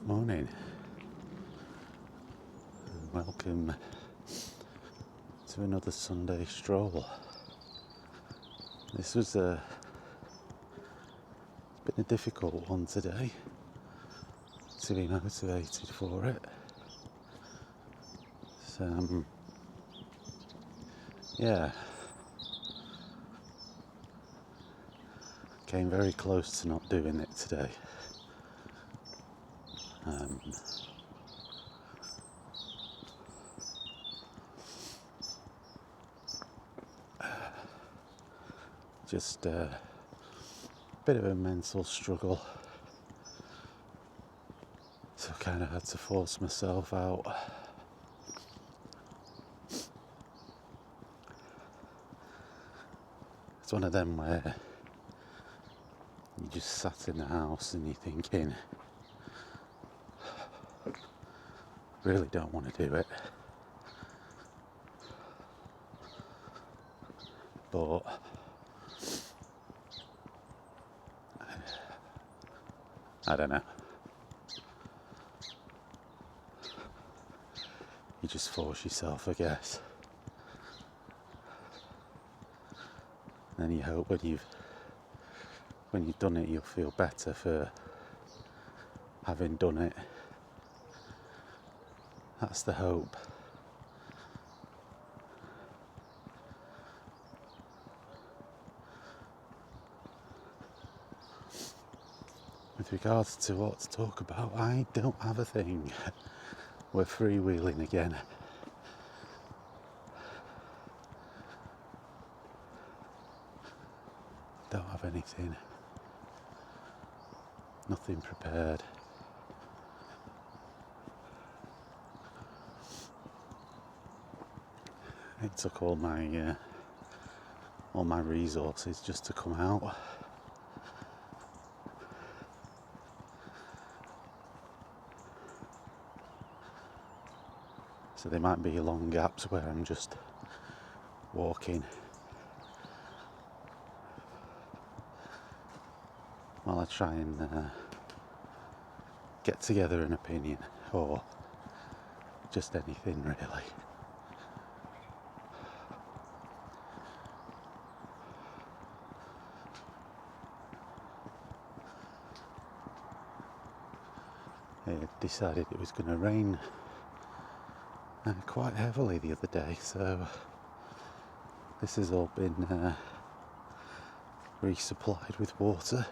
Morning and welcome to another Sunday Stroll. This was it's been a difficult one today to be motivated for it. So, came very close to not doing it today. Just a bit of a mental struggle, so I kind of had to force myself out. It's one of them where you just sat in the house and you're thinking, really don't want to do it, but I don't know. You just force yourself, I guess. And then you hope when you've done it, you'll feel better for having done it. That's the hope. With regards to what to talk about, I don't have a thing. We're freewheeling again. Don't have anything. Nothing prepared. It took all my resources just to come out. So there might be long gaps where I'm just walking while I try and get together an opinion, or just anything really. It decided it was going to rain quite heavily the other day, so this has all been resupplied with water.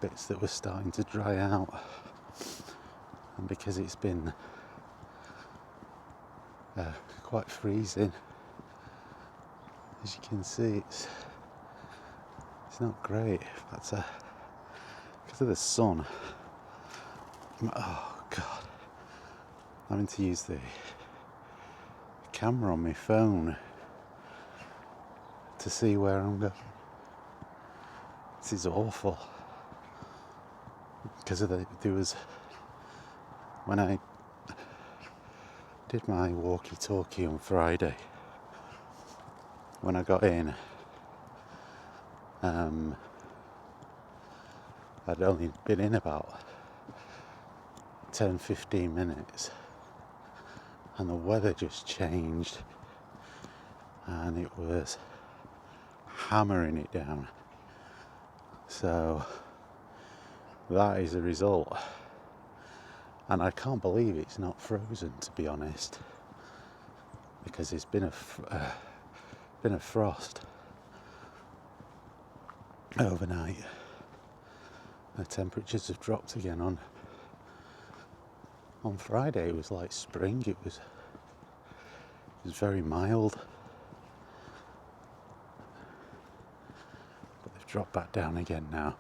Bits that were starting to dry out, and because it's been quite freezing, as you can see, it's not great. That's because of the sun. Oh God, I'm having to use the camera on my phone to see where I'm going. This is awful. Because there was, when I did my walkie-talkie on Friday, when I got in, I'd only been in about 10-15 minutes, and the weather just changed, and it was hammering it down. So that is the result, and I can't believe it's not frozen, to be honest, because it's been a frost overnight. The temperatures have dropped again. On Friday it was like spring. It was very mild, but they've dropped back down again now.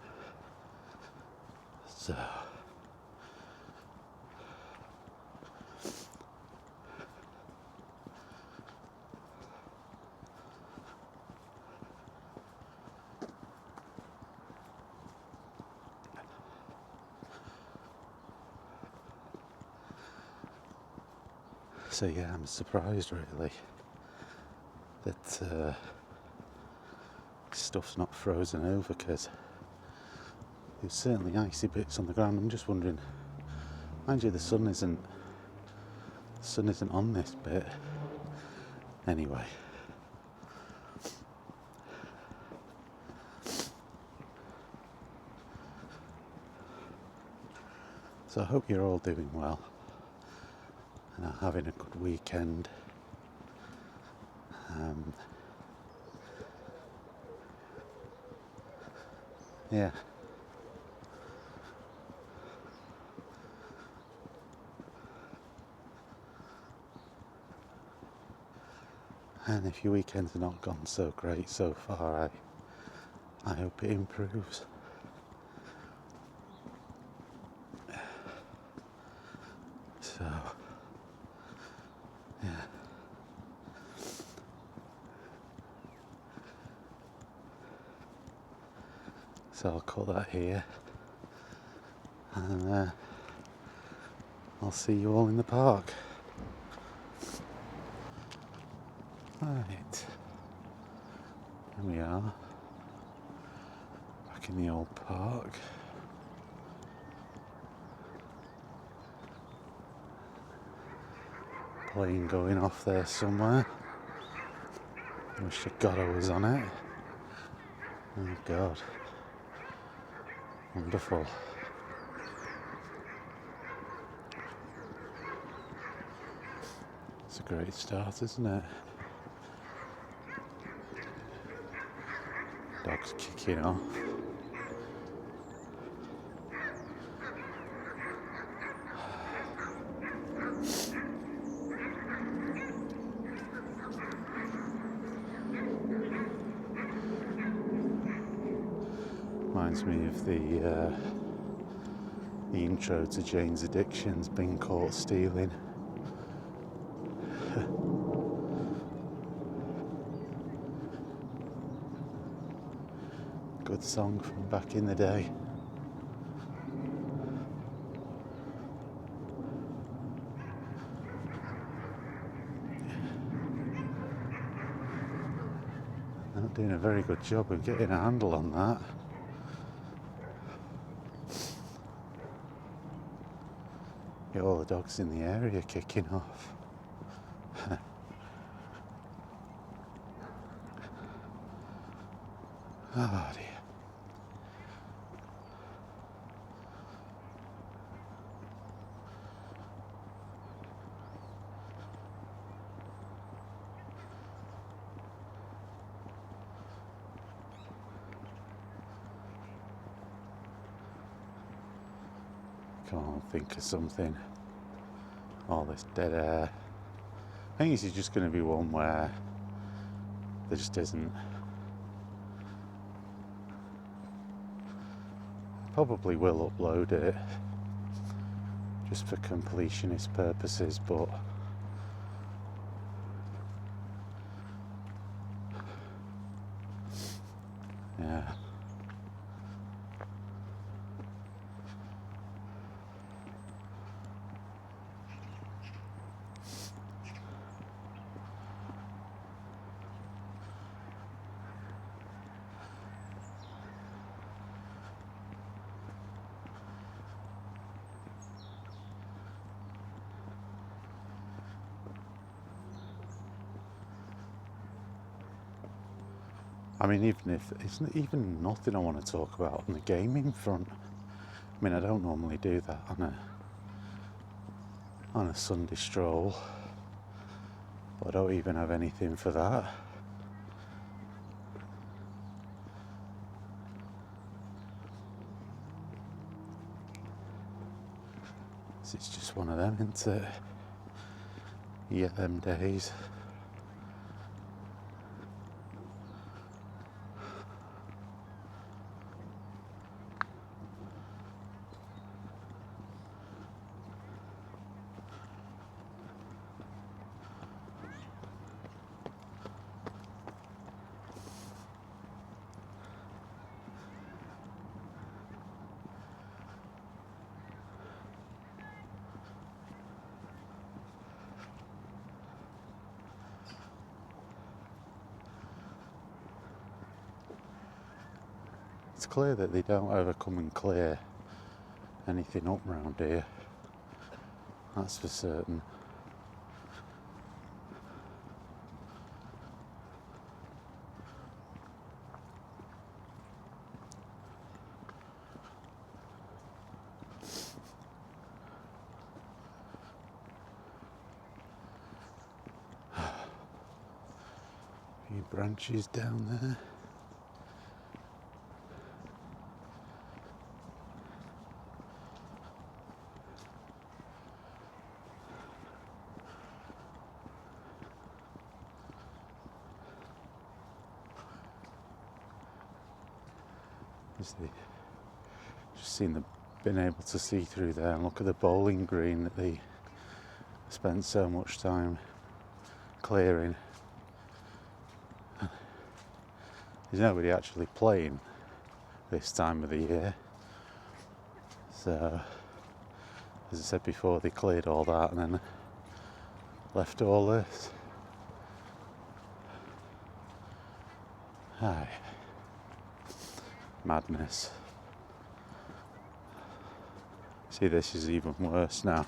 So yeah, I'm surprised really that stuff's not frozen over, because There's certainly icy bits on the ground. I'm just wondering, mind you, the sun isn't on this bit. Anyway. So I hope you're all doing well and are having a good weekend. Yeah. And if your weekend's not gone so great so far, I hope it improves. So, yeah. So I'll cut that here, and I'll see you all in the park. Right, here we are, back in the old park. Plane going off there somewhere. Wish to God I was on it. Oh God. Wonderful. It's a great start, isn't it? Dog's kicking off. Reminds me of the intro to Jane's Addictions, being caught stealing. Good song from back in the day. They're not doing a very good job of getting a handle on that. Get all the dogs in the area kicking off. Oh dear. Come on, think of something. All this dead air. I think this is just going to be one where there just isn't. Probably will upload it just for completionist purposes, but yeah. I mean, even if it's even nothing I want to talk about on the gaming front. I mean, I don't normally do that on a Sunday stroll, but I don't even have anything for that. It's just one of them, isn't it? You get them days. It's clear that they don't ever come and clear anything up round here. That's for certain. A few branches down there. Just been able to see through there and look at the bowling green that they spent so much time clearing. There's nobody actually playing this time of the year, so as I said before, they cleared all that and then left all this. Aye. Madness. See, this is even worse now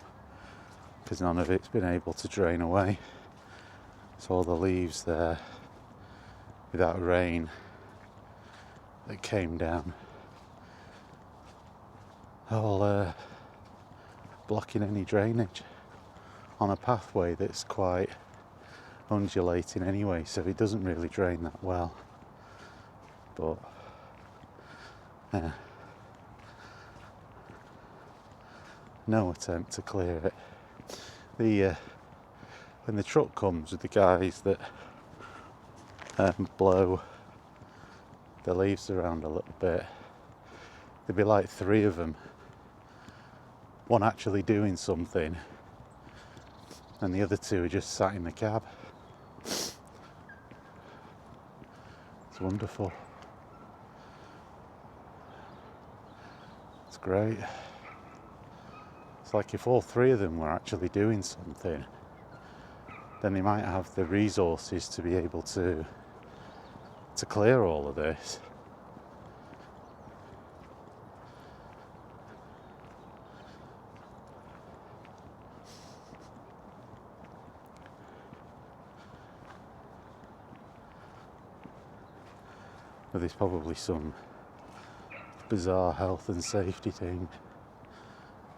because none of it's been able to drain away. So all the leaves there with that rain that came down, all blocking any drainage on a pathway that's quite undulating anyway, so it doesn't really drain that well. But yeah, no attempt to clear it. When the truck comes with the guys that blow the leaves around a little bit, there'd be like 3 of them, one actually doing something and the other 2 are just sat in the cab. It's wonderful. It's great. It's like if all 3 of them were actually doing something, then they might have the resources to be able to clear all of this. But there's probably some bizarre health and safety thing.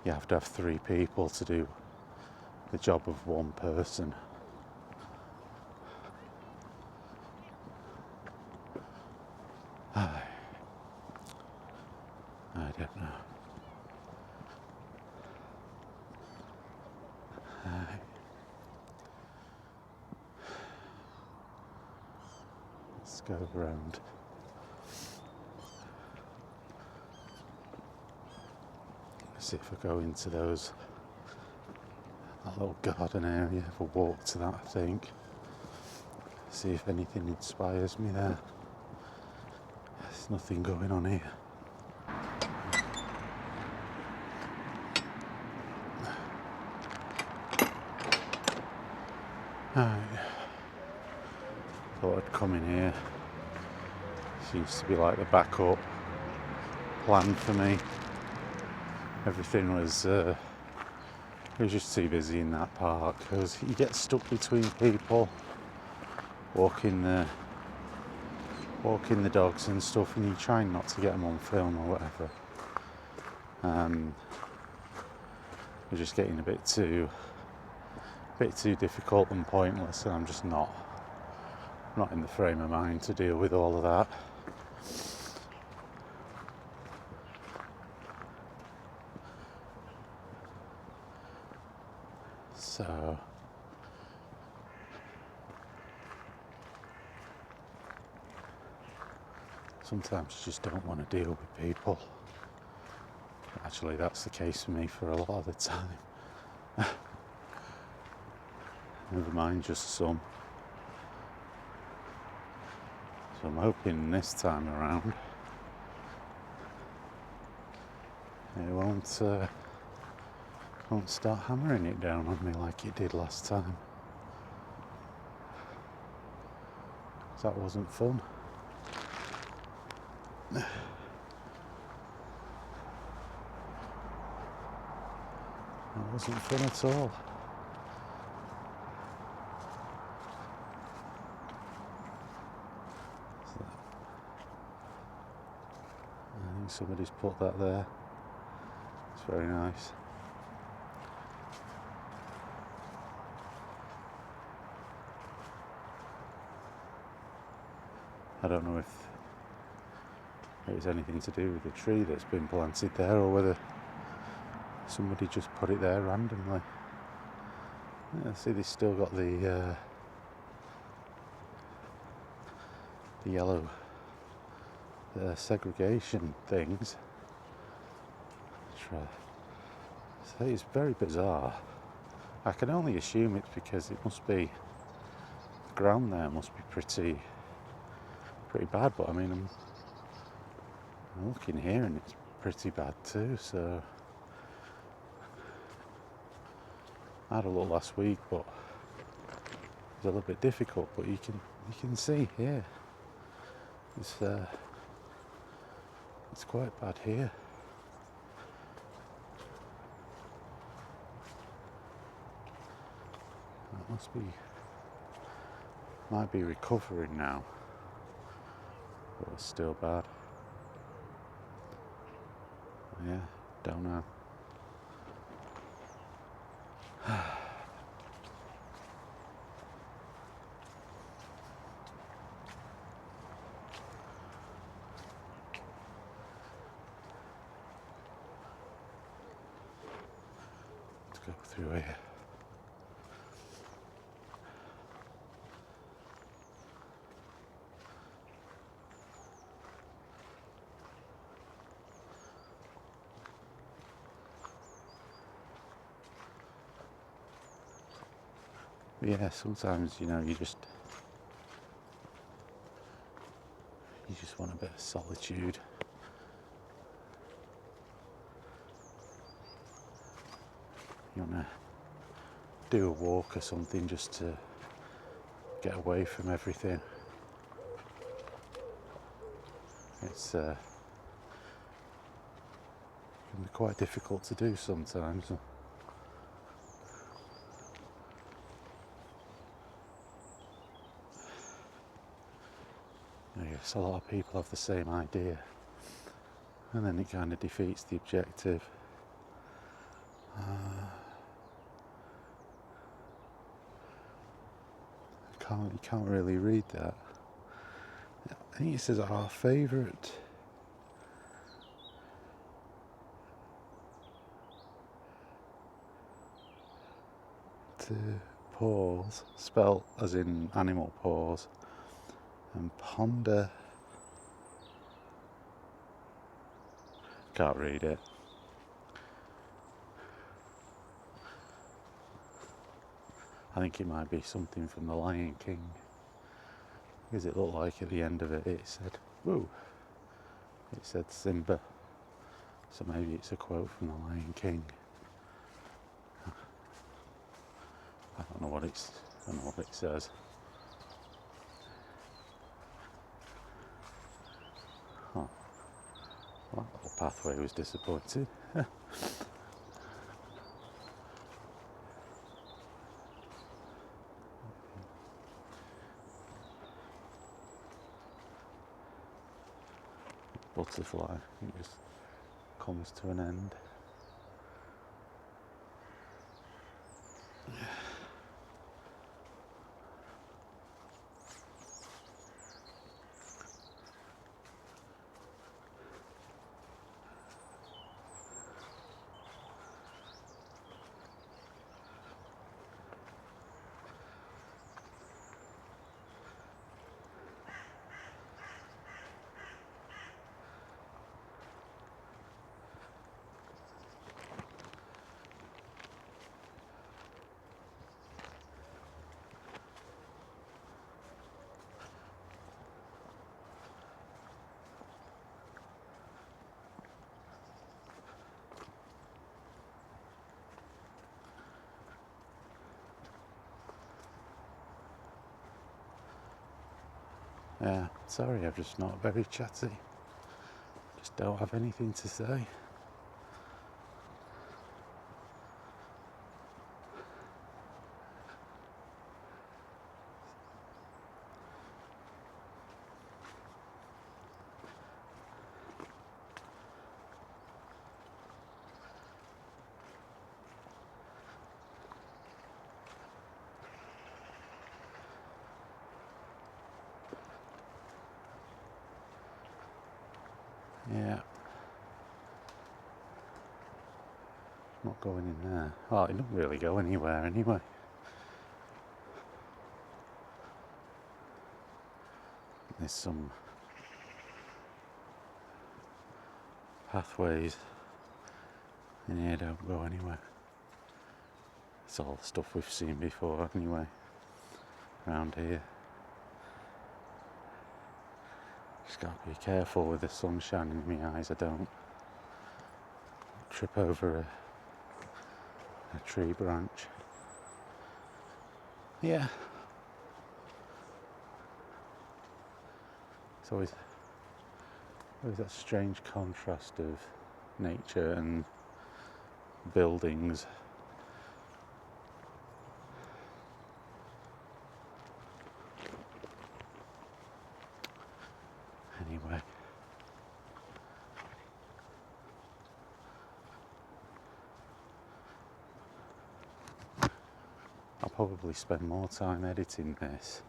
You have to have 3 people to do the job of 1 person. I don't know. Let's go around. Let's see if I go into that little garden area. Have a walk to that, I think. See if anything inspires me there. There's nothing going on here. Right. Thought I'd come in here. Seems to be like the backup plan for me. Everything was it was just too busy in that park because you get stuck between people walking the dogs and stuff, and you're trying not to get them on film or whatever. We're just getting a bit too difficult and pointless, and I'm just not in the frame of mind to deal with all of that. So sometimes you just don't want to deal with people. Actually, that's the case for me for a lot of the time. Never mind just some. So I'm hoping this time around it won't start hammering it down on me like it did last time. 'Cause that wasn't fun. wasn't fun at all. So, I think somebody's put that there. It's very nice. I don't know if it was anything to do with the tree that's been planted there, or whether somebody just put it there randomly. Yeah, see, they've still got the yellow segregation things. So it's very bizarre. I can only assume it's because it must be, the ground there must be pretty bad, but I mean, I'm looking here and it's pretty bad too, so I had a look last week, but it was a little bit difficult, but you can see here it's quite bad here. That might be recovering now, but it's still bad. Yeah, don't know. Let's go through here. Yeah, sometimes, you just want a bit of solitude. You want to do a walk or something just to get away from everything. It's can be quite difficult to do sometimes. I guess a lot of people have the same idea, and then it kind of defeats the objective. You can't really read that. I think it says our favourite to pause, spelt as in animal pause, and ponder. Can't read it. I think it might be something from The Lion King, because it looked like at the end of it said, "Woo!" It said Simba, so maybe it's a quote from The Lion King. I don't know what it says. Oh, well, that little pathway was disappointing. Butterfly, it just comes to an end. Yeah, sorry, I'm just not very chatty. Just don't have anything to say. Yeah. Not going in there. Oh, it doesn't really go anywhere anyway. There's some pathways in here don't go anywhere. It's all the stuff we've seen before anyway, around here. Just gotta be careful with the sun shining in my eyes. I don't trip over a tree branch. Yeah. It's always that strange contrast of nature and buildings. Anyway. I'll probably spend more time editing this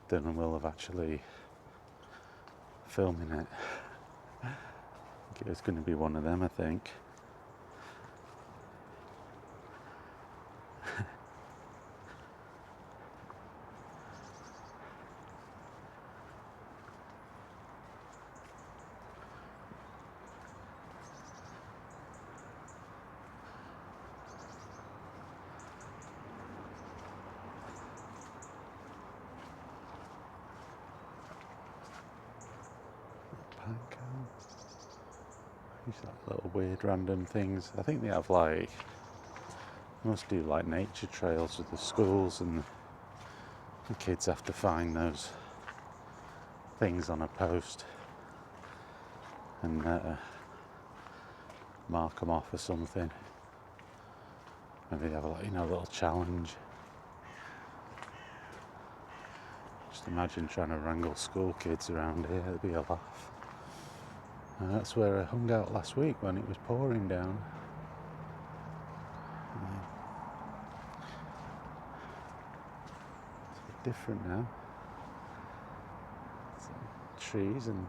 than I will of actually filming it. It's going to be one of them, I think. These like little weird random things. I think they have like, must do like nature trails with the schools, and the kids have to find those things on a post and mark them off or something. Maybe they have a little challenge. Just imagine trying to wrangle school kids around here. It'd be a laugh. And that's where I hung out last week when it was pouring down. It's a bit different now. Some trees and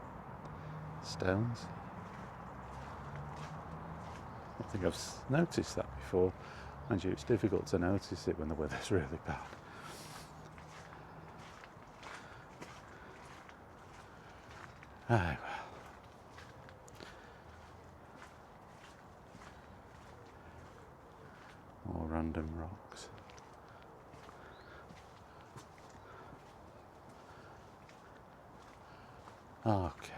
stones. I think I've noticed that before. Mind you, it's difficult to notice it when the weather's really bad. Aye, well. More random rocks. Okay.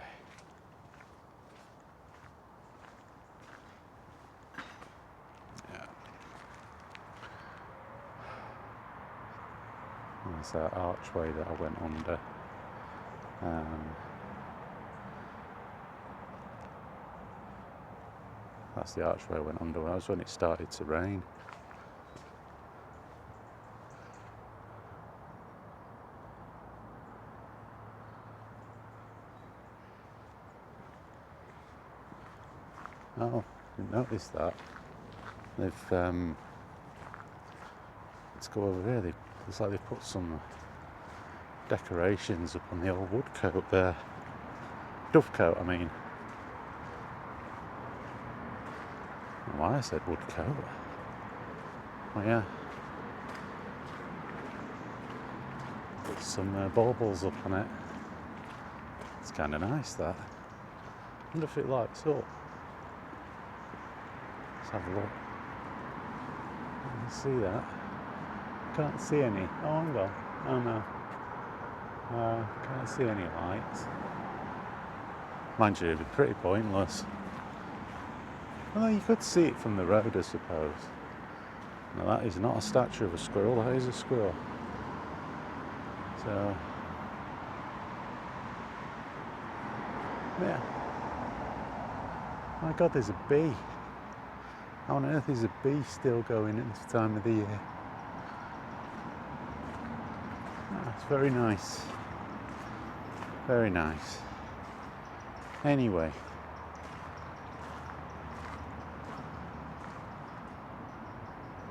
Yeah. There's that archway that I went under. That's the archway I went under. That was when it started to rain. Oh, didn't notice that. They've let's go over here. It's like they've put some decorations up on the old woodcote there. Dovecote, I mean. I don't know why I said woodcote. Oh yeah. Put some baubles up on it. It's kind of nice, that. I wonder if it lights up. Let's have a look. You can see that. Can't see any. Oh, hang on. Oh no. Can't see any lights. Mind you, it'd be pretty pointless. Well, you could see it from the road, I suppose. Now, that is not a statue of a squirrel, that is a squirrel. So, yeah. My God, there's a bee. How on earth is a bee still going at this time of the year? That's very nice. Very nice. Anyway.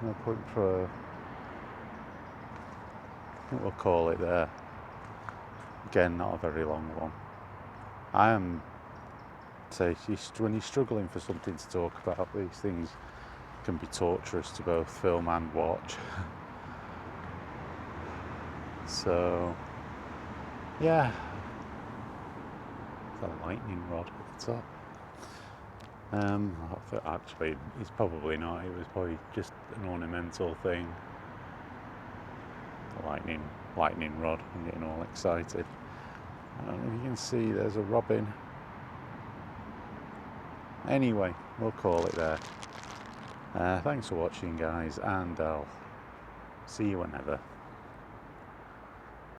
No point for, I think we'll call it there. Again, not a very long one. I am say when you're struggling for something to talk about, these things can be torturous to both film and watch. So yeah, the lightning rod at the top. Actually, it's probably not. It was probably just an ornamental thing. The lightning rod. I'm getting all excited. I don't know if you can see. There's a robin. Anyway, we'll call it there. Thanks for watching, guys, and I'll see you whenever.